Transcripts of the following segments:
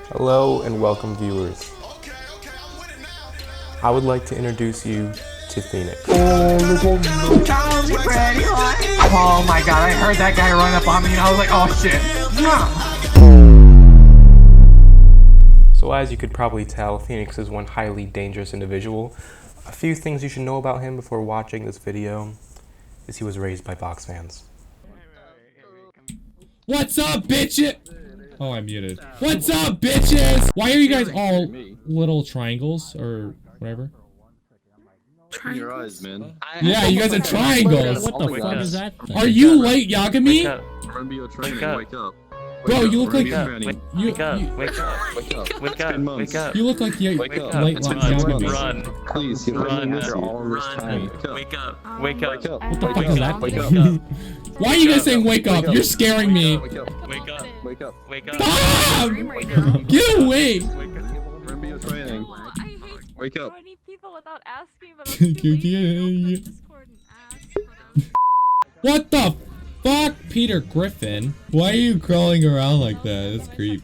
Hello and welcome viewers. I would like to introduce you to Thenix. Oh my god, I heard that guy run up on me and I was like, oh shit. So as you could probably tell, Thenix is one highly dangerous individual. A few things you should know about him before watching this video is he was raised by box fans. What's up, bitches? Oh, I'm muted. What's up, bitches? Why are you guys all little triangles or whatever? Your eyes, man. Yeah, you guys are triangles. What the fuck is that? Are you late, Yagami? Remember your training. Wake up. Bro, you look like Wake up. Wake up. Wake up. Wake up. You look like you Wake up. late It's been Yagami. Run. Please, you're Run. after all this time. Wake up. Wake up. Wake up. What the Wake fuck up. is that? Wake up. Why are you guys saying wake up? You're scaring me. Wake up. Wake up. Wake up. Wake up. Stop! Get away! Remember your training. Wake up. People without asking, but I'm too lazy to go to Discord and ask for them. What the fuck, Peter Griffin? Why are you crawling around like that? That's creep.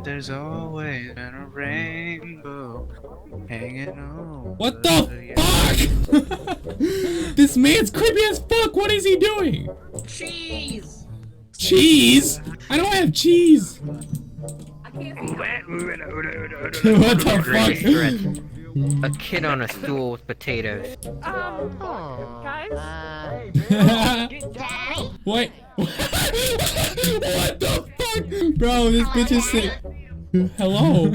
There's always been a rainbow hanging on. What the fuck? This man's creepy as fuck. What is he doing? Cheese! Cheese? I don't have cheese. What the fuck? A kid on a stool with potatoes. Guys? What? What the fuck? Bro, this bitch is sick. Hello?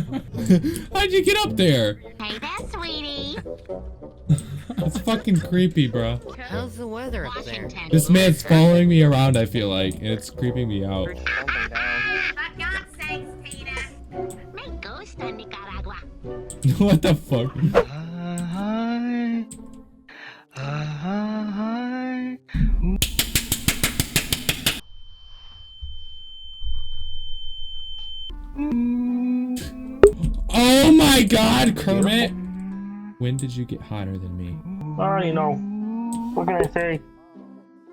How'd you get up there? Hey there, sweetie. That's fucking creepy, bro. How's the weather up there? This man's following me around, I feel like, and it's creeping me out. For God's sakes, Peter. Me gusta Nicaragua. What the fuck? Oh my god, Kermit! When did you get hotter than me? You know, what can I say?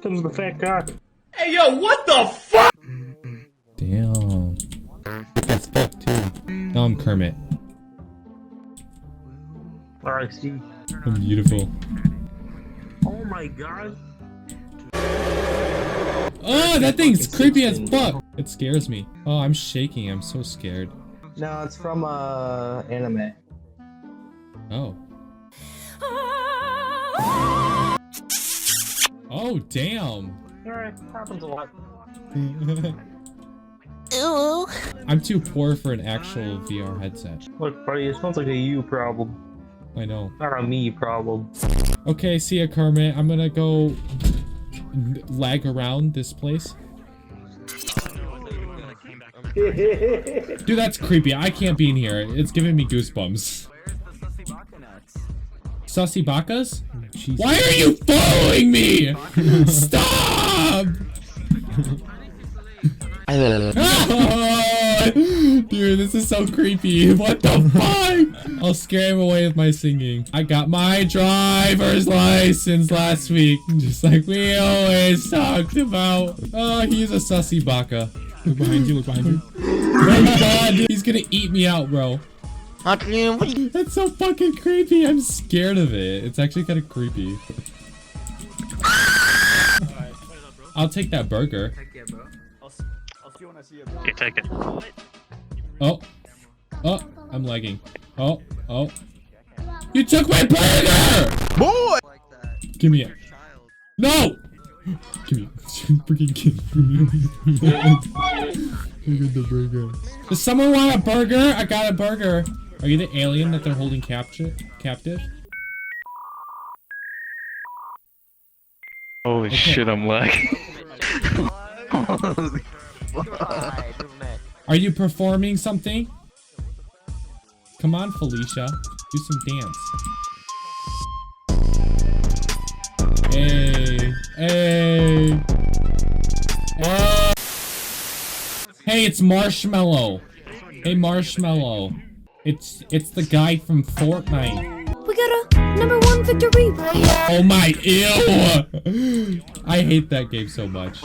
Comes the fat cock. Hey yo, what the fuck? Damn. That's fuck too. Now I'm Kermit. Alright, see. I'm beautiful. Oh my god. Oh, that thing's creepy as fuck! It scares me. Oh, I'm shaking. I'm so scared. No, it's from anime. Oh. Oh, damn. Alright, happens a lot. Ooh. I'm too poor for an actual VR headset. Look, buddy, it sounds like a you problem. I know. Not a me problem. Okay, see ya, Kermit. I'm gonna go lag around this place. Dude, that's creepy. I can't be in here. It's giving me goosebumps. Sussy Bakas? Why are you following me? Stop! Oh, dude, this is so creepy. What the fuck? I'll scare him away with my singing. I got my driver's license last week, just like we always talked about. Oh, he's a sussy baka. Look behind you, look behind you. Oh my god, dude, he's gonna eat me out, bro. That's so fucking creepy. I'm scared of it. It's actually kind of creepy. I'll take that burger. You take it. Oh. Oh, I'm lagging. Oh, oh. You took my burger! Boy! Give me it. No! Give me it. Freaking give me the burger. Does someone want a burger? I got a burger. Are you the alien that they're holding captive? Holy shit, I'm lagging. Are you performing something? Come on, Felicia. Do some dance. Hey. Hey. Hey, it's Marshmallow. Hey, Marshmallow. It's the guy from Fortnite. We got a #1 victory. Oh my, ew! I hate that game so much.